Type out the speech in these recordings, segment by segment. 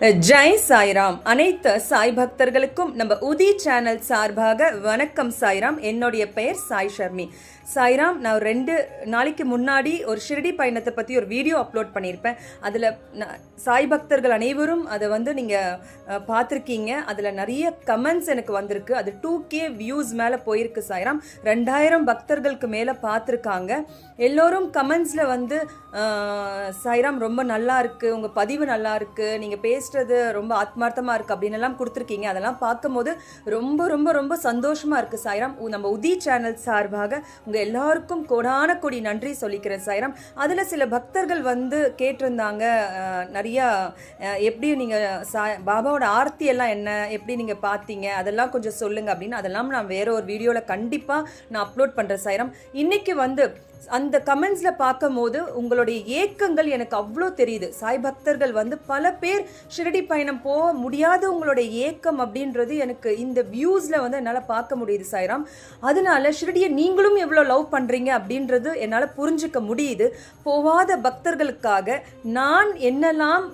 ஜெய் சாய்ராம். அனைத்து சாய் பக்தர்களுக்கும் நம்ம உதி சேனல் சார்பாக வணக்கம் சாய்ராம். என்னுடைய பெயர் சாய் ஷர்மி. சாய்ராம், நான் 2 நாளைக்கு முன்னாடி ஒரு ஷிரடி பயணத்தை பற்றி ஒரு வீடியோ அப்லோட் பண்ணியிருப்பேன். அதில் சாய் பக்தர்கள் அனைவரும் அதை நீங்கள் பார்த்துருக்கீங்க. அதில் நிறைய கமெண்ட்ஸ் எனக்கு வந்திருக்கு. அது 2K வியூஸ் மேலே போயிருக்கு சாய்ராம். 2000 பக்தர்களுக்கு மேலே பார்த்துருக்காங்க. எல்லோரும் கமெண்ட்ஸில் சாய்ராம் ரொம்ப நல்லா இருக்குது, உங்கள் பதிவு நல்லா இருக்குது, நீங்கள் பேசுகிறது ரொம்ப ஆத்மார்த்தமாக இருக்குது அப்படின்னு எல்லாம் கொடுத்துருக்கீங்க. அதெல்லாம் பார்க்கும்போது ரொம்ப ரொம்ப ரொம்ப சந்தோஷமாக இருக்குது சாய்ராம். நம்ம உதி சேனல் சார்பாக உங்கள் எல்லாருக்கும் கோடான கோடி நன்றி சொல்லிக்கிறேன் சாய்ராம். அதில் சில பக்தர்கள் கேட்டிருந்தாங்க, நிறையா எப்படி நீங்கள் பாபாவோட ஆர்த்தி எல்லாம் என்ன, எப்படி நீங்கள் பார்த்தீங்க, அதெல்லாம் கொஞ்சம் சொல்லுங்கள் அப்படின்னு. அதெல்லாம் நான் வேற ஒரு வீடியோவில் கண்டிப்பாக நான் அப்லோட் பண்ணுறேன் சாய்ராம். இன்றைக்கி அந்த கமெண்ட்ஸில் பார்க்கும் போது உங்களுடைய ஏக்கங்கள் எனக்கு அவ்வளோ தெரியுது. சாய் பக்தர்கள் பல பேர் ஷிரடி பயணம் போக முடியாத உங்களுடைய ஏக்கம் அப்படின்றது எனக்கு இந்த வியூஸில் என்னால் பார்க்க முடியுது சாய்ராம். அதனால ஷிரடியை நீங்களும் எவ்வளோ லவ் பண்ணுறீங்க அப்படின்றது என்னால் புரிஞ்சுக்க முடியுது. போகாத பக்தர்களுக்காக நான் என்னெல்லாம்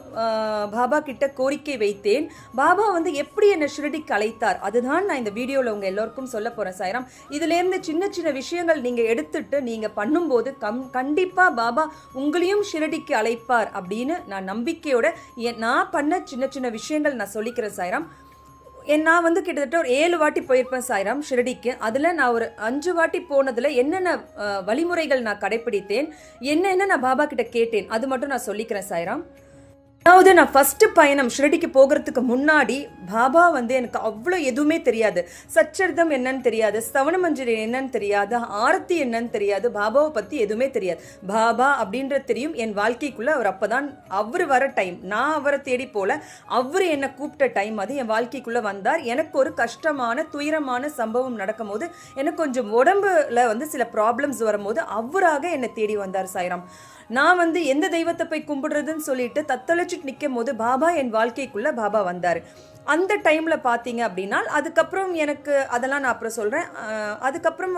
பாபா கிட்ட கோரிக்கை வைத்தேன், பாபா எப்படி என்னை ஷிரடிக்கு அழைத்தார், அதுதான் நான் இந்த வீடியோவில் உங்கள் எல்லோருக்கும் சொல்ல போகிறேன் சாய்ராம். இதுலேருந்து சின்ன சின்ன விஷயங்கள் நீங்கள் எடுத்துட்டு நீங்கள் பண்ணும்போது கண்டிப்பா பாபா உங்களையும் ஷிரடிக்கு அழைப்பார் அப்படின்னு நான் நம்பிக்கையோட நான் பண்ண சின்ன சின்ன விஷயங்கள் நான் சொல்லிக்கிறேன் சாய்ராம். நான் கிட்டத்தட்ட ஒரு 7 வாட்டி போயிருப்பேன் சாய்ராம் ஷிரடிக்கு. அதில் நான் ஒரு 5 வாட்டி போனதில் என்னென்ன வழிமுறைகள் நான் கடைப்பிடித்தேன், என்ன நான் பாபா கிட்ட கேட்டேன், அது மட்டும் நான் சொல்லிக்கிறேன் சாய்ராம். அதாவது நான் ஃபஸ்ட்டு பயணம் ஷிரடிக்கு போகிறதுக்கு முன்னாடி பாபா எனக்கு அவ்வளோ எதுவுமே தெரியாது. சச்சரிதம் என்னன்னு தெரியாது, ஸ்தவன மஞ்சரி என்னன்னு தெரியாது, ஆரத்தி என்னன்னு தெரியாது, பாபாவை பற்றி எதுவுமே தெரியாது. பாபா அப்படின்றது தெரியும். என் வாழ்க்கைக்குள்ளே அவர் அப்போதான் அவர் வர டைம், நான் அவரை தேடி போல, அவர் என்னை கூப்பிட்ட டைம் அது என் வாழ்க்கைக்குள்ளே வந்தார். எனக்கு ஒரு கஷ்டமான துயரமான சம்பவம் நடக்கும் போது, எனக்கு கொஞ்சம் உடம்புல சில ப்ராப்ளம்ஸ் வரும்போது அவராக என்னை தேடி வந்தார் சாய்ராம். நான் எந்த தெய்வத்தை போய் கும்பிடுறதுன்னு சொல்லிட்டு தத்தளிச்சுட்டு நிற்கும் போது பாபா என் வாழ்க்கைக்குள்ள பாபா வந்தார். அந்த டைமில் பார்த்தீங்க அப்படின்னா அதுக்கப்புறம் எனக்கு அதெல்லாம் நான் அப்புறம் சொல்கிறேன். அதுக்கப்புறம்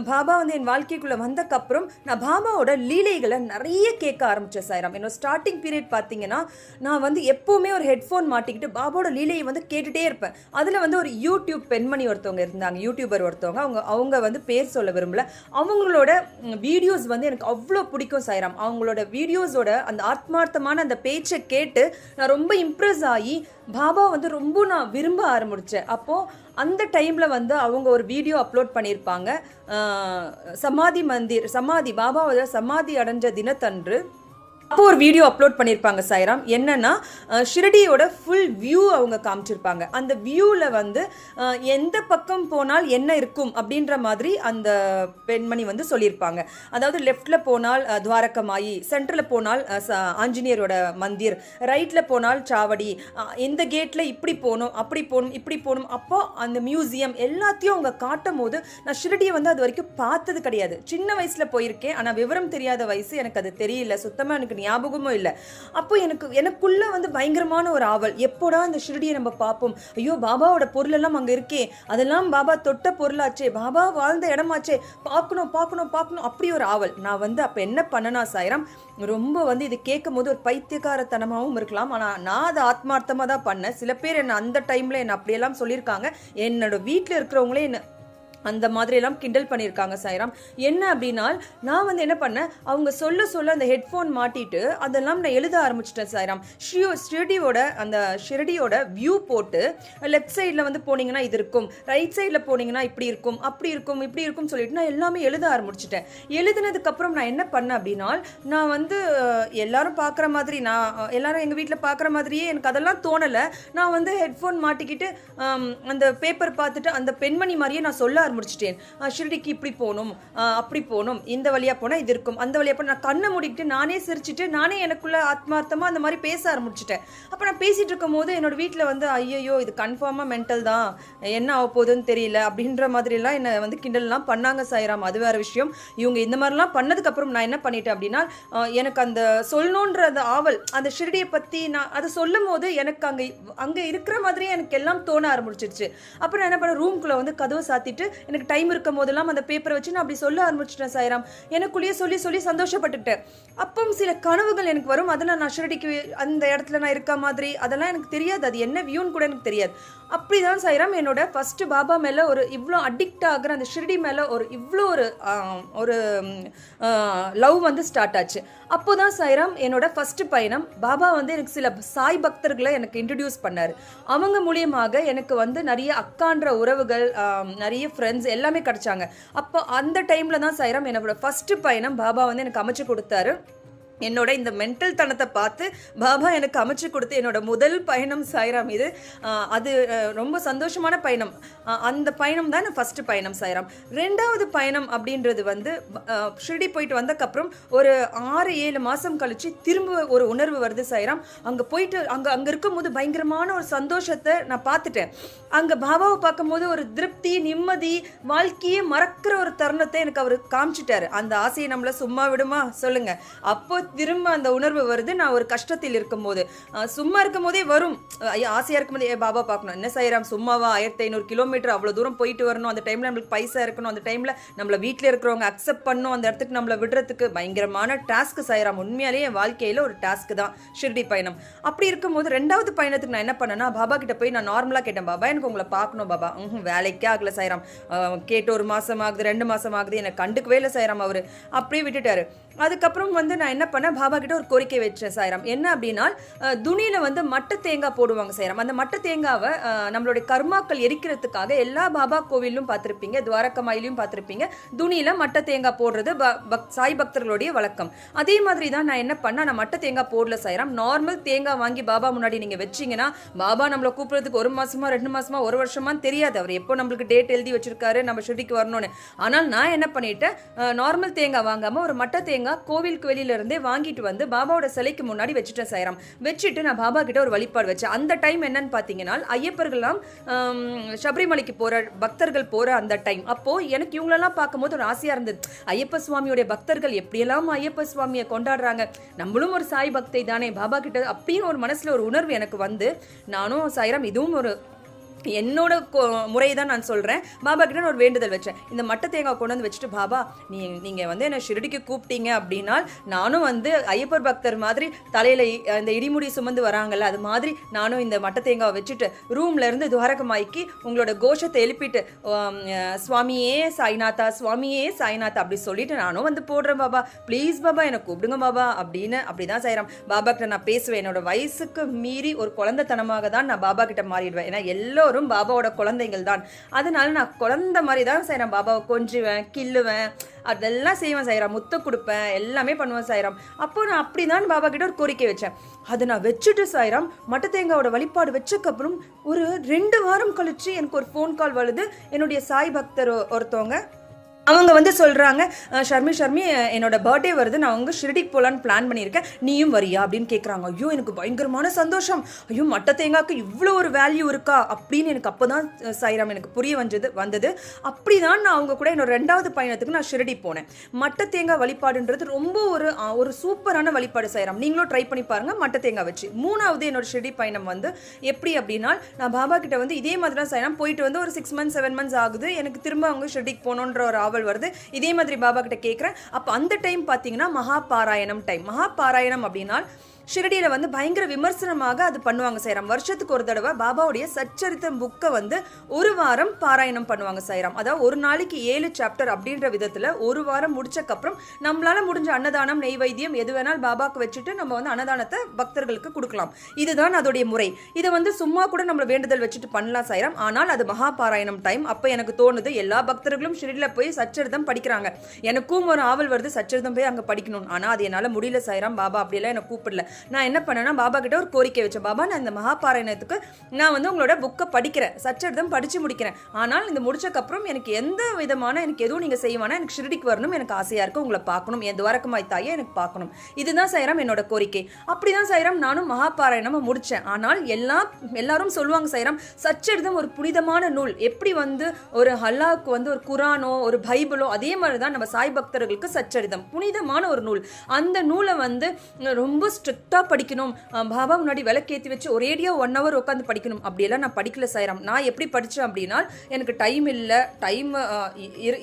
பாபா என் வாழ்க்கைக்குள்ளே வந்தக்கப்புறம் நான் பாபாவோட லீலைகளை நிறைய கேட்க ஆரம்பித்தேன் சாய்ராம். என்னோட ஸ்டார்டிங் பீரியட் பார்த்தீங்கன்னா நான் எப்போவுமே ஒரு ஹெட்ஃபோன் மாட்டிக்கிட்டு பாபாவோட லீலையை கேட்டுகிட்டே இருப்பேன். அதில் ஒரு யூடியூப் பெண்மணி ஒருத்தவங்க இருந்தாங்க, யூடியூபர் ஒருத்தவங்க. அவங்க பேர் சொல்ல விரும்பல. அவங்களோட வீடியோஸ் எனக்கு அவ்வளோ பிடிக்கும் சாய்ராம். அவங்களோட வீடியோஸோட அந்த ஆத்மார்த்தமான அந்த பேச்சை கேட்டு நான் ரொம்ப இம்ப்ரெஸ் ஆகி பாபா ரொம்ப நான் விரும்ப ஆரம்பித்தேன். அப்போது அந்த டைமில் அவங்க ஒரு வீடியோ அப்லோட் பண்ணியிருப்பாங்க. சமாதி பாபாவோட சமாதி அடைஞ்ச தினத்தன்று அப்போ ஒரு வீடியோ அப்லோட் பண்ணியிருப்பாங்க சாய்ராம். என்னன்னா ஷிரடியோட ஃபுல் வியூ அவங்க காமிச்சிருப்பாங்க. அந்த வியூவில் எந்த பக்கம் போனால் என்ன இருக்கும் அப்படின்ற மாதிரி அந்த பெண்மணி சொல்லியிருப்பாங்க. அதாவது லெஃப்டில் போனால் துவாரகமாயி, சென்டரில் போனால் ஆஞ்சநேயரோட மந்திர், ரைட்டில் போனால் சாவடி, எந்த கேட்டில் இப்படி போகணும், அப்படி போகணும், இப்படி போகணும். அப்போ அந்த மியூசியம் எல்லாத்தையும் அவங்க காட்டும் போது நான் ஷிரடியை அது வரைக்கும் பார்த்தது கிடையாது. சின்ன வயசில் போயிருக்கேன், ஆனால் விவரம் தெரியாத வயசு, எனக்கு அது தெரியல, சுத்தமாக எனக்கு ஞாபகமும் இல்லை. அப்போ எனக்குள்ள பயங்கரமான ஒரு ஆவல், எப்போடா இந்த ஷிரடியை நம்ம பார்ப்போம், ஐயோ பாபாவோட பொருள் எல்லாம் அங்கே இருக்கே, அதெல்லாம் பாபா தொட்ட பொருளாச்சே, பாபா வாழ்ந்த இடமாச்சே, பார்க்கணும் பார்க்கணும் பார்க்கணும், அப்படி ஒரு ஆவல். நான் அப்போ என்ன பண்ணனா சாய்ராம், ரொம்ப இது கேட்கும் போது ஒரு பைத்தியக்காரத்தனமாகவும் இருக்கலாம், ஆனால் நான் அதை ஆத்மார்த்தமாக தான் பண்ணேன். சில பேர் என்ன அந்த டைமில் என்ன அப்படியெல்லாம் சொல்லியிருக்காங்க. என்னோட வீட்டில் இருக்கிறவங்களே என்ன அந்த மாதிரியெல்லாம் கிண்டல் பண்ணியிருக்காங்க சாய்ராம். என்ன அப்படின்னா நான் என்ன பண்ணேன், அவங்க சொல்ல அந்த ஹெட்ஃபோன் மாட்டிட்டு அதெல்லாம் நான் எழுத ஆரம்பிச்சிட்டேன் சாய்ராம். ஷிரடியோட வியூ போட்டு லெஃப்ட் சைடில் போனீங்கன்னா இது இருக்கும், ரைட் சைடில் போனீங்கன்னா இப்படி இருக்கும், அப்படி இருக்கும், இப்படி இருக்கும் சொல்லிட்டு நான் எல்லாமே எழுத ஆரம்பிச்சிட்டேன். எழுதுனதுக்கப்புறம் நான் என்ன பண்ணேன் அப்படின்னா, நான் எல்லாரும் பார்க்குற மாதிரி, நான் எல்லாரும் எங்கள் வீட்டில் பார்க்குற மாதிரியே எனக்கு அதெல்லாம் தோணலை. நான் ஹெட்ஃபோன் மாட்டிக்கிட்டு அந்த பேப்பர் பார்த்துட்டு அந்த பெண்மணி மாதிரியே நான் சொல்ல முடிச்சிட்டேன். ஷிரடிக்கு இப்படி போகணும், அப்படி போகணும், இந்த வழியா போனால் இது இருக்கும், அந்த வழியா போனால் நான் கண்ணை மூடிக்கிட்டு நானே சிரிச்சுட்டு நானே எனக்குள்ள ஆத்மார்த்தமாக அந்த மாதிரி பேச ஆரம்பிச்சிட்டேன். அப்போ நான் பேசிகிட்டு இருக்கும் போது என்னோட வீட்டில் ஐயோ இது கன்ஃபார்மாக மென்டல் தான், என்ன ஆக போகுதுன்னு தெரியல அப்படின்ற மாதிரிலாம் என்னை கிண்டல்லாம் பண்ணாங்க சாய்ராம். அது வேறு விஷயம். இவங்க இந்த மாதிரிலாம் பண்ணதுக்கப்புறம் நான் என்ன பண்ணிட்டேன் அப்படின்னா, எனக்கு அந்த சொல்லணுன்ற அந்த ஆவல், அந்த ஷிரடியை பற்றி நான் அதை சொல்லும் போது எனக்கு அங்கே இருக்கிற மாதிரியே எனக்கு எல்லாம் தோண ஆரம்பிச்சிருச்சு. அப்புறம் நான் என்ன பண்ணேன், ரூம்குள்ளே கதவை சாத்திட்டு எனக்கு டைம் இருக்கும் போதெல்லாம் அந்த பேப்பரை வச்சு நான் அப்படி சொல்ல ஆரம்பிச்சிட்டேன் சாய்ராம். எனக்குள்ளேயே சொல்லி சொல்லி சந்தோஷப்பட்டுட்டேன். அப்போ சில கனவுகள் எனக்கு வரும். அதில் நான் ஷிரடிக்கு அந்த இடத்துல நான் இருக்க மாதிரி அதெல்லாம் எனக்கு தெரியாது, அது என்ன வியூன்னு கூட எனக்கு தெரியாது. அப்படிதான் சாய்ராம் என்னோட ஃபர்ஸ்ட் பாபா மேலே ஒரு இவ்வளோ அடிக்ட் ஆகிற அந்த ஷிரடி மேலே ஒரு இவ்வளோ ஒரு லவ் வந்து ஸ்டார்ட் ஆச்சு. அப்போதான் சாய்ராம் என்னோட ஃபர்ஸ்ட் பயணம். பாபா வந்து எனக்கு சில சாய் பக்தர்களை எனக்கு இன்ட்ரடியூஸ் பண்ணார். அவங்க மூலியமாக எனக்கு வந்து நிறைய அக்கான்ற உறவுகள், நிறைய ஃப்ரெண்ட்ஸ் எல்லாமே கிடைச்சாங்க. அப்போ அந்த டைமில் தான் சாய்ராம் என்னோட ஃபர்ஸ்ட் பயணம் பாபா வந்து எனக்கு அமைச்சு கொடுத்தாரு. என்னோட இந்த மென்டல் தனத்தை பார்த்து பாபா எனக்கு அமைச்சு கொடுத்து என்னோட முதல் பயணம் சாய்ராம் இது. அது ரொம்ப சந்தோஷமான பயணம். அந்த பயணம் தான் ஃபர்ஸ்ட் பயணம் சாய்ராம். ரெண்டாவது பயணம் அப்படின்றது வந்து ஷிரடி போயிட்டு வந்தக்கப்புறம் ஒரு 6-7 மாதம் கழிச்சு திரும்ப ஒரு உணர்வு வருது சாய்ராம். அங்கே போயிட்டு அங்கே இருக்கும்போது பயங்கரமான ஒரு சந்தோஷத்தை நான் பார்த்துட்டேன். அங்கே பாபாவை பார்க்கும்போது ஒரு திருப்தி, நிம்மதி, வாழ்க்கையே மறக்கிற ஒரு தருணத்தை எனக்கு அவர் காமிச்சிட்டாரு. அந்த ஆசையை நம்மள சும்மா விடுமா சொல்லுங்க? அப்போ திரும்ப அந்த உணர்வு வருது. நான் ஒரு கஷ்டத்தில் இருக்கும்போது, சும்மா இருக்கும் போதே வரும் ஆசையா இருக்கும்போது, பாபா பார்க்கணும். என்ன சாய்ராம் சும்மாவா 1500 கிலோமீட்டர் அவ்வளோ தூரம் போயிட்டு வரணும், அந்த டைம்ல நம்மளுக்கு பைசா இருக்கணும், அந்த டைம்ல நம்மள வீட்டில் இருக்கிறவங்க அக்செப்ட் பண்ணணும், அந்த இடத்துக்கு நம்மளை விடுறதுக்கு பயங்கரமான டாஸ்க் சாய்ராம். உண்மையாலேயே என் வாழ்க்கையில ஒரு டாஸ்க் தான் ஷிரடி பயணம். அப்படி இருக்கும்போது ரெண்டாவது பயணத்துக்கு நான் என்ன பண்ணேன்னா, பாபா கிட்ட போய் நான் நார்மலா கேட்டேன், பாபா எனக்கு உங்களை பார்க்கணும் பாபா. வேலைக்கே ஆகல சாய்ராம். கேட்டு 1 மாசம் ஆகுது, 2 மாசம் ஆகுது, எனக்கு கண்டுக்கவே இல்லை சாய்ராம். அவரு அப்படியே விட்டுட்டாரு. அதுக்கப்புறம் வந்து நான் என்ன பண்ணேன், பாபா கிட்ட ஒரு கோரிக்கை வச்சேன் சாய்ராம். என்ன அப்படின்னா, துணியில வந்து மட்டை தேங்காய் போடுவாங்க சாய்ராம். அந்த மட்டை தேங்காவை நம்மளுடைய கர்மாக்கள் எரிக்கிறதுக்காக எல்லா பாபா கோவிலும் பார்த்துருப்பீங்க, துவாரகமாயிலையும் பார்த்துருப்பீங்க, துணியில மட்டை தேங்காய் போடுறது சாய் பக்தர்களுடைய வழக்கம். அதே மாதிரி தான் நான் என்ன பண்ணேன், நான் மட்டை தேங்காய் போடல சாய்ராம். நார்மல் தேங்காய் வாங்கி பாபா முன்னாடி நீங்க வச்சீங்கன்னா, பாபா நம்மளை கூப்பிடுறதுக்கு 1 மாசமா 2 மாசமா 1 வருஷமான்னு தெரியாது. அவர் எப்போ நம்மளுக்கு டேட் எழுதி வச்சிருக்காரு நம்ம ஷிரடிக்கு வரணும்னு. ஆனால் நான் என்ன பண்ணிட்டேன், நார்மல் தேங்காய் வாங்காம ஒரு மட்டை தேங்காய் கோவிலுக்கு வெளியில இருந்தே வாங்கிட்டு வந்து பாபாவோட சிலைக்கு முன்னாடி வச்சுட்டேன் சாய்ராம். வச்சுட்டு நான் பாபா கிட்ட ஒரு வழிபாடு வச்சேன். அந்த டைம் என்னன்னு பாத்தீங்கன்னா, ஐயப்பர்கள்லாம் சபரிமலைக்கு போற பக்தர்கள் போற அந்த டைம். அப்போ எனக்கு இவங்களெல்லாம் பார்க்கும்போது ஒரு ஆசையா இருந்தது. ஐயப்ப சுவாமியோட பக்தர்கள் எப்படியெல்லாம் ஐயப்ப சுவாமியை கொண்டாடுறாங்க, நம்மளும் ஒரு சாய் பக்தை தானே பாபா கிட்ட அப்படின்னு ஒரு மனசுல ஒரு உணர்வு எனக்கு வந்து, நானும் சாய்ராம் இதுவும் ஒரு என்னோட முறை தான் நான் சொல்கிறேன். பாபா கிட்ட நான் ஒரு வேண்டுதல் வச்சேன். இந்த மட்டை தேங்காய் கொண்டு வந்து வச்சுட்டு, பாபா நீங்கள் வந்து என்னை ஷிரடிக்கு கூப்பிட்டீங்க அப்படின்னா நானும் வந்து ஐயப்பர் பக்தர் மாதிரி தலையில் இந்த இடிமுடி சுமந்து வராங்கல்ல, அது மாதிரி நானும் இந்த மட்டை தேங்காவை வச்சுட்டு ரூம்ல இருந்து துவாரகமாய்க்கு உங்களோட கோஷத்தை எழுப்பிட்டு, சுவாமியே சாய்நாதா, சுவாமியே சாய்நாதா அப்படி சொல்லிட்டு நானும் வந்து போடுறேன் பாபா, ப்ளீஸ் பாபா என்னை கூப்பிடுங்க பாபா அப்படின்னு. அப்படிதான் சாய்ராம் பாபா கிட்ட நான் பேசுவேன். என்னோட வயசுக்கு மீறி ஒரு குழந்தைத்தனமாக தான் நான் பாபா கிட்ட மாறிடுவேன். ஏன்னா எல்லோரும் பாபாவோட குழந்தைகள் தான். அதனால நான் குழந்தை மாதிரி தான் சாய்ராம் பாபாவை கொஞ்சுவேன், கிள்ளுவேன், அதெல்லாம் செய்வேன் சாய்ராம், முத்த கொடுப்பேன், எல்லாமே பண்ணுவேன் சாய்ராம். அப்போ நான் அப்படிதான் பாபா கிட்ட ஒரு கோரிக்கை வச்சேன். அதை நான் வச்சுட்டு சாய்ராம் மட்டை தேங்காவோட வழிபாடு வச்சக்கப்புறம் ஒரு 2 வாரம் கழிச்சு எனக்கு ஒரு ஃபோன் கால் வருது. என்னுடைய சாய் பக்தர் ஒருத்தவங்க அவங்க வந்து சொல்கிறாங்க, ஷர்மி என்னோட பர்த்டே வருது, நான் அவங்க ஷிரடிக்கு போகலான்னு பிளான் பண்ணியிருக்கேன், நீயும் வரியா அப்படின்னு கேட்குறாங்க. ஐயோ எனக்கு பயங்கரமான சந்தோஷம். ஐயோ மட்டை தேங்காய்க்கு இவ்வளோ ஒரு வேல்யூ இருக்கா அப்படின்னு எனக்கு அப்போ தான் சாய்ராம் எனக்கு புரிய வந்தது. அப்படி தான் நான் அவங்க கூட என்னோட 2வது பயணத்துக்கு நான் ஷிரடி போனேன். மட்டை தேங்காய் வழிபாடுன்றது ரொம்ப ஒரு சூப்பரான வழிபாடு சாய்ராம். நீங்களும் ட்ரை பண்ணி பாருங்கள் மட்டை தேங்காய் வச்சு. 3வது என்னோட ஷிரடி பயணம் வந்து எப்படி அப்படின்னா, நான் பாபா கிட்ட வந்து இதே மாதிரி தான் சாய்ராம் போயிட்டு வந்து ஒரு 6 months 7 months ஆகுது. எனக்கு திரும்ப அவங்க ஷிரடிக்கு போகணுன்ற ஒரு ஆவல் வருது. இதே மாதிரி பாபா கிட்ட கேட்கிறேன். அப்ப அந்த டைம் பாத்தீங்கன்னா மகாபாராயணம் டைம். மகாபாராயணம் அப்படின்னா ஷிரடியில் வந்து பயங்கர விமர்சனமாக அது பண்ணுவாங்க சாய்ராம். வருஷத்துக்கு ஒரு தடவை பாபாவுடைய சச்சரித்தம் புக்கை வந்து 1 வாரம் பாராயணம் பண்ணுவாங்க சாய்ராம். அதாவது ஒரு நாளைக்கு 7 சாப்டர் அப்படின்ற விதத்தில் 1 வாரம் முடிச்சக்கப்புறம் நம்மளால முடிஞ்ச அன்னதானம், நெய்வைத்தியம் எது வேணாலும் பாபாவுக்கு வச்சுட்டு நம்ம வந்து அன்னதானத்தை பக்தர்களுக்கு கொடுக்கலாம். இதுதான் அதோடைய முறை. இதை வந்து சும்மா கூட நம்மளை வேண்டுதல் வச்சுட்டு பண்ணலாம் சாய்ராம். ஆனால் அது மகாபாராயணம் டைம். அப்போ எனக்கு தோணுது எல்லா பக்தர்களும் ஷிரடியில் போய் சச்சரிதம் படிக்கிறாங்க. எனக்கும் ஒரு ஆவல் வருது சச்சரிதம் போய் அங்கே படிக்கணும். ஆனால் அது என்னால் முடியல சாய்ராம். பாபா அப்படியெல்லாம் என்னை கூப்பிடல. நான் என்ன பண்ணேன்னா பாபா கிட்ட ஒரு கோரிக்கை வச்சேன். பாபா நான் இந்த மகாபாராயணத்துக்கு நான் வந்து உங்களோட புக்கை படிக்கிறேன், சச்சரிதம் படிச்சு முடிக்கிறேன். ஆனால் இந்த முடிச்சக்கப்புறம் எனக்கு எந்த விதமான எனக்கு எதுவும் நீங்கள் செய்வானா, எனக்கு ஷிரடிக்கு வரணும், எனக்கு ஆசையாக இருக்கும், உங்களை பார்க்கணும், என் துவாரகமாய் தாயே எனக்கு பார்க்கணும். இதுதான் சாய்ராம் என்னோட கோரிக்கை. அப்படிதான் சாய்ராம் நானும் மகாபாராயணம் முடித்தேன். ஆனால் எல்லாரும் சொல்லுவாங்க சாய்ராம் சச்சரிதம் ஒரு புனிதமான நூல். எப்படி வந்து ஒரு அல்லாஹ்வுக்கு வந்து ஒரு குரானோ ஒரு பைபிளோ அதே மாதிரி தான் நம்ம சாய் பக்தர்களுக்கு சச்சரிதம் புனிதமான ஒரு நூல். அந்த நூலை வந்து ரொம்ப ஸ்ட்ரிக்ட் கரெக்டாக படிக்கணும், பாபா முன்னாடி விளக்கேற்றி வச்சு ஒரேடியாக 1 hour உட்காந்து படிக்கணும், அப்படியெல்லாம் நான் படிக்கல சாய்ராம். நான் எப்படி படித்தேன் அப்படின்னா, எனக்கு டைம் இல்லை, டைம்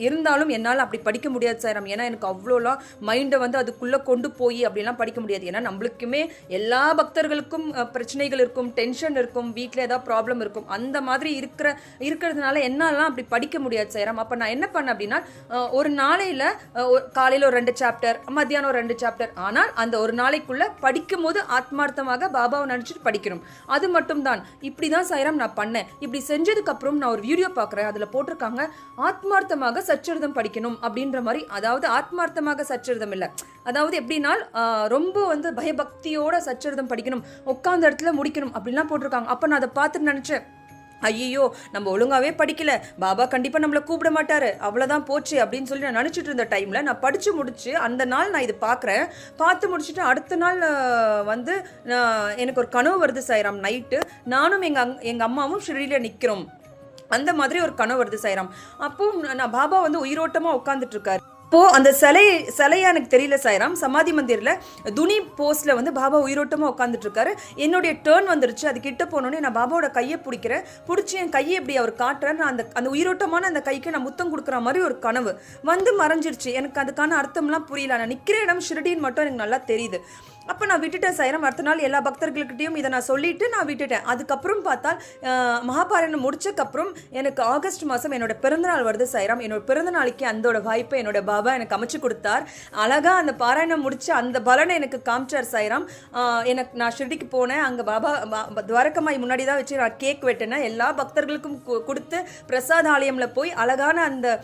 இருந்தாலும் என்னால் அப்படி படிக்க முடியாது சாய்ராம். ஏன்னா எனக்கு அவ்வளோலாம் மைண்டை வந்து அதுக்குள்ளே கொண்டு போய் அப்படிலாம் படிக்க முடியாது. ஏன்னா நம்மளுக்குமே எல்லா பக்தர்களுக்கும் பிரச்சனைகள் இருக்கும், டென்ஷன் இருக்கும், வீட்டில் ஏதாவது ப்ராப்ளம் இருக்கும். அந்த மாதிரி இருக்கிறதுனால என்னாலாம் அப்படி படிக்க முடியாது சாய்ராம். அப்போ நான் என்ன பண்ணேன் அப்படின்னா, ஒரு நாளையில் காலையில் ஒரு 2 சாப்டர், மத்தியானம் ஒரு 2 சாப்டர், ஆனால் அந்த ஒரு நாளைக்குள்ளே படிக்கும் போது ஆத்மார்த்தமாக பாபாவை நினச்சிட்டு படிக்கணும், அது மட்டும் தான். இப்படி தான் சாய்ராம் நான் பண்ணேன். இப்படி செஞ்சதுக்கப்புறம் நான் ஒரு வீடியோ பார்க்குறேன், அதில் போட்டிருக்காங்க ஆத்மார்த்தமாக சச்சரிதம் படிக்கணும் அப்படின்ற மாதிரி. அதாவது ஆத்மார்த்தமாக சச்சரிதம் இல்லை, அதாவது எப்படின்னா ரொம்ப வந்து பயபக்தியோட சச்சரிதம் படிக்கணும், உட்கார்ந்த இடத்துல முடிக்கணும் அப்படின்லாம் போட்டிருக்காங்க. அப்போ நான் அதை பார்த்துட்டு நினச்சேன், ஐயோ நம்ம ஒழுங்காவே படிக்கல, பாபா கண்டிப்பாக நம்மளை கூப்பிட மாட்டாரு, அவ்வளோதான் போச்சு அப்படின்னு சொல்லி நான் நினச்சிட்டு இருந்த டைமில் நான் படித்து முடிச்சு அந்த நாள் நான் இது பார்த்து முடிச்சுட்டு அடுத்த நாள் வந்து எனக்கு ஒரு கனவு வருது சாய்ராம். நைட்டு நானும் எங்கள் அம்மாவும் ஷிரடியில் நிற்கிறோம், அந்த மாதிரி ஒரு கனவு வருது சாய்ராம். அப்போ நான் பாபா வந்து உயிரோட்டமாக உட்காந்துட்டு இருக்காரு. அப்போ அந்த சிலையா எனக்கு தெரியல சாய்ராம், சமாதி மந்திரில் துணி போஸ்ட்ல வந்து பாபா உயிரோட்டமாக உட்காந்துட்டு இருக்காரு. என்னுடைய டேர்ன் வந்துருச்சு, அது கிட்ட போனோடனே நான் பாபாவோட கையை பிடிச்சி என் கையை எப்படி அவர் காட்டுறேன், நான் அந்த உயிரோட்டமான அந்த கைக்கு நான் முத்தம் கொடுக்குற மாதிரி ஒரு கனவு வந்து மறைஞ்சிருச்சு. எனக்கு அதுக்கான அர்த்தம்லாம் புரியல, நான் நிற்கிற இடம் ஷிரடின்னு மட்டும் எனக்கு நல்லா தெரியுது. அப்போ நான் விட்டுட்டேன் சாய்ராம். அடுத்த நாள் எல்லா பக்தர்கள்கிட்டையும் இதை நான் சொல்லிட்டு நான் விட்டுட்டேன். அதுக்கப்புறம் பார்த்தா மகாபாராயணம் முடிச்சக்கப்புறம் எனக்கு ஆகஸ்ட் மாதம் என்னோட பிறந்தநாள் வருது சாய்ராம். என்னோட பிறந்த நாளைக்கு அந்தோட வாய்ப்பை என்னோட பாபா எனக்கு அமைச்சு கொடுத்தார். அழகாக அந்த பாராயணம் முடிச்சு அந்த பலனை எனக்கு காமிச்சார் சாய்ராம். நான் ஷிரடிக்கு போனேன், அங்கே பாபா துவாரகமாய் முன்னாடி தான் வச்சு நான் கேக் வெட்டினேன், எல்லா பக்தர்களுக்கும் கொடுத்து பிரசாத ஆலயமில் போய் அழகான அந்த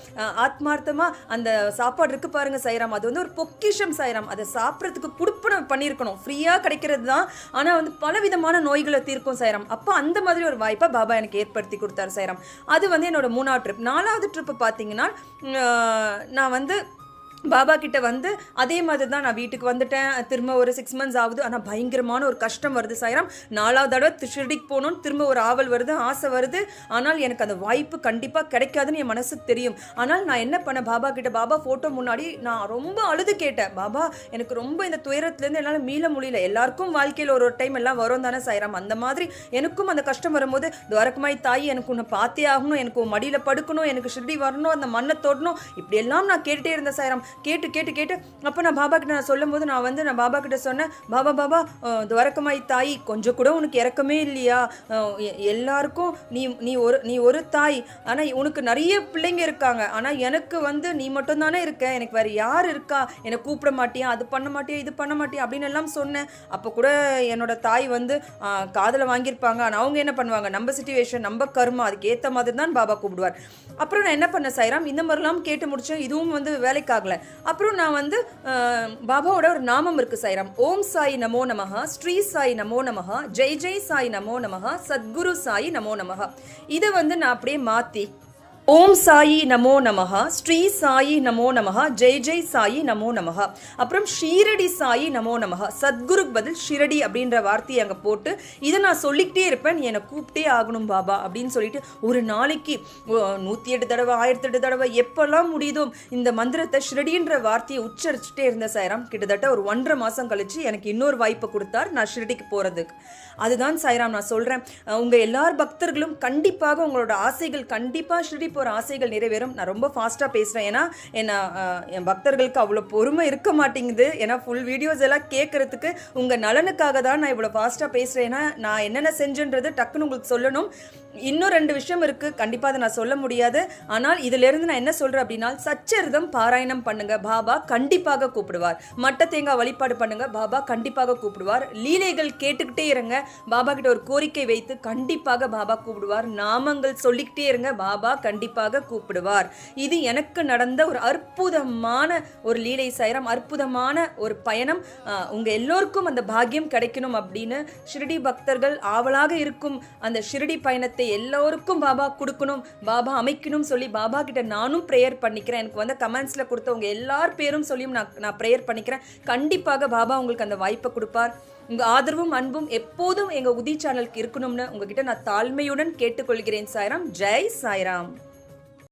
ஆத்மார்த்தமாக அந்த சாப்பாடு இருக்கு பாருங்க சாய்ராம், அது வந்து ஒரு பொக்கிஷம் சாய்ராம். அதை சாப்பிட்றதுக்கு புடுப்பணம் பண்ணி இருக்கணும், ஃப்ரீயா கிடைக்கிறது தான், ஆனா வந்து பலவிதமான நோய்களை தீர்க்கும் சாய்ராம். அப்போ அந்த மாதிரி ஒரு வாய்ப்பை பாபா எனக்கு ஏற்படுத்தி கொடுத்தாரு சாய்ராம். அது வந்து என்னோட 3வது ட்ரிப். 4வது ட்ரிப்பு பார்த்தீங்கன்னா, நான் வந்து பாபா கிட்ட வந்து அதே மாதிரி தான் நான் வீட்டுக்கு வந்துட்டேன். திரும்ப ஒரு 6 months ஆகுது, ஆனால் பயங்கரமான ஒரு கஷ்டம் வருது சாய்ராம். 4வது தடவை ஷிரடிக்கு போகணும்னு திரும்ப ஒரு ஆவல் வருது, ஆசை வருது. ஆனால் எனக்கு அந்த வாய்ப்பு கண்டிப்பாக கிடைக்காதுன்னு என் மனசுக்கு தெரியும். ஆனால் நான் என்ன பண்ணேன், பாபா கிட்ட பாபா ஃபோட்டோ முன்னாடி நான் ரொம்ப அழுது கேட்டேன், பாபா எனக்கு ரொம்ப இந்த துயரத்துலேருந்து என்னால் மீள முடியல. எல்லாருக்கும் வாழ்க்கையில் ஒரு டைம் எல்லாம் வரும் தானே சாய்ராம், அந்த மாதிரி எனக்கும் அந்த கஷ்டம் வரும்போது துவாரகமாய் தாய் எனக்கு உன்னை பார்த்தே ஆகணும், எனக்கு மடியில் படுக்கணும், எனக்கு ஷிரடி வரணும், அந்த மண்ணை தொடணும், இப்படி எல்லாம் நான் கேட்டுகிட்டே இருந்தேன் சாய்ராம். கேட்டு அப்போ நான் பாபா கிட்ட நான் சொல்லும் போது நான் பாபா கிட்ட சொன்னேன், பாபா துவாரகமாய் தாய் கொஞ்சம் கூட உனக்கு இறக்கமே இல்லையா, எல்லாருக்கும் நீ ஒரு தாய், ஆனால் உனக்கு நிறைய பிள்ளைங்க இருக்காங்க, ஆனால் எனக்கு வந்து நீ மட்டும் தானே இருக்க, எனக்கு வேறு யார் இருக்கா, என்னை கூப்பிட மாட்டியா, அது பண்ண மாட்டியா, இது பண்ண மாட்டியா அப்படின்னு எல்லாம் சொன்னேன். அப்போ கூட என்னோட தாய் வந்து காதலை வாங்கியிருப்பாங்க, ஆனால் அவங்க என்ன பண்ணுவாங்க, நம்ம சிச்சுவேஷன் நம்ம கர்மா அதுக்கு ஏற்ற மாதிரி தான் பாபா கூப்பிடுவார். அப்புறம் நான் என்ன பண்ணேன் சாய்ராம், இந்த மாதிரிலாம் கேட்டு முடிச்சேன், இதுவும் வந்து வேலைக்காகல. அப்புறம் நான் வந்து பாபாவோட ஒரு நாமம் இருக்கு சாய்ராம், ஓம் சாய் நமோ நமஹ, ஸ்ரீ சாய் நமோ நமஹ, ஜெய் சாய் நமோ நமஹ, சத்குரு சாய் நமோ நமஹ. இதை வந்து நான் அப்படியே மாற்றி ஓம் சாயி நமோ நமஹ, ஸ்ரீ சாயி நமோ நமஹ, ஜெய் சாயி நமோ நமஹ, அப்புறம் ஷீரடி சாயி நமோ நமஹ, சத்குருக்கு பதில் ஷிரடி அப்படின்ற வார்த்தையை அங்கே போட்டு இதை நான் சொல்லிக்கிட்டே இருப்பேன், நீ என்னை கூப்பிட்டே ஆகணும் பாபா அப்படின்னு சொல்லிட்டு ஒரு நாளைக்கு 108 தடவை 1008 தடவை எப்பெல்லாம் முடியுதோ இந்த மந்திரத்தை ஷிரடின்ற வார்த்தையை உச்சரிச்சுட்டே இருந்த சாய்ராம். கிட்டத்தட்ட ஒரு 1.5 மாதம் கழிச்சு எனக்கு இன்னொரு வாய்ப்பை கொடுத்தார் நான் ஷிரடிக்கு போகிறதுக்கு. அதுதான் சாய்ராம் நான் சொல்கிறேன், உங்கள் எல்லார் பக்தர்களும் கண்டிப்பாக உங்களோட ஆசைகள் கண்டிப்பாக ஷிரடி போகிற ஆசைகள் நிறைவேறும். நான் ரொம்ப ஃபாஸ்ட்டாக பேசுகிறேன், ஏன்னா என் பக்தர்களுக்கு அவ்வளோ பொறுமை இருக்க மாட்டேங்குது. ஏன்னா ஃபுல் வீடியோஸ் எல்லாம் கேட்குறதுக்கு உங்கள் நலனுக்காக தான் நான் இவ்வளோ ஃபாஸ்ட்டாக பேசுகிறேன். ஏன்னா நான் என்னென்ன செஞ்சுன்றது டக்குன்னு உங்களுக்கு சொல்லணும். இன்னும் 2 விஷயம் இருக்குது, கண்டிப்பாக அதை நான் சொல்ல முடியாது. ஆனால் இதிலிருந்து நான் என்ன சொல்கிறேன் அப்படின்னா, சச்சரிதம் பாராயணம் பண்ணுங்க, பாபா கண்டிப்பாக கூப்பிடுவார். மட்ட தேங்காய் வழிபாடு பண்ணுங்க, பாபா கண்டிப்பாக கூப்பிடுவார். லீலைகள் கேட்டுக்கிட்டே இருங்க, பாபா கிட்ட ஒரு கோரிக்கை வைத்து கண்டிப்பாக பாபா கூப்பிடுவார். நாமங்கள் சொல்லிக்கிட்டே இருங்க, பாபா கண்டிப்பாக கூப்பிடுவார். இது எனக்கு நடந்த ஒரு அற்புதமான ஒரு லீலை சாய்ராம், அற்புதமான ஒரு பயணம். உங்கள் எல்லோருக்கும் அந்த பாக்கியம் கிடைக்கணும் அப்படின்னு ஷிரடி பக்தர்கள் ஆவலாக இருக்கும் அந்த ஷிரடி பயணத்தை எல்லோருக்கும் பாபா கொடுக்கணும், பாபா அமைக்கணும் சொல்லி பாபா கிட்ட நானும் ப்ரேயர் பண்ணிக்கிறேன். எனக்கு வந்து கமெண்ட்ஸில் கொடுத்தவங்க எல்லார் பேரும் சொல்லியும் நான் ப்ரேயர் பண்ணிக்கிறேன். கண்டிப்பாக பாபா உங்களுக்கு அந்த வாய்ப்பை கொடுப்பார். உங்கள் ஆதரவும் அன்பும் எப்போதும் எங்கள் உதி சேனலுக்கு இருக்கணும்னு உங்ககிட்ட நான் தாழ்மையுடன் கேட்டுக்கொள்கிறேன் சாய்ராம். ஜெய் சாய்ராம்.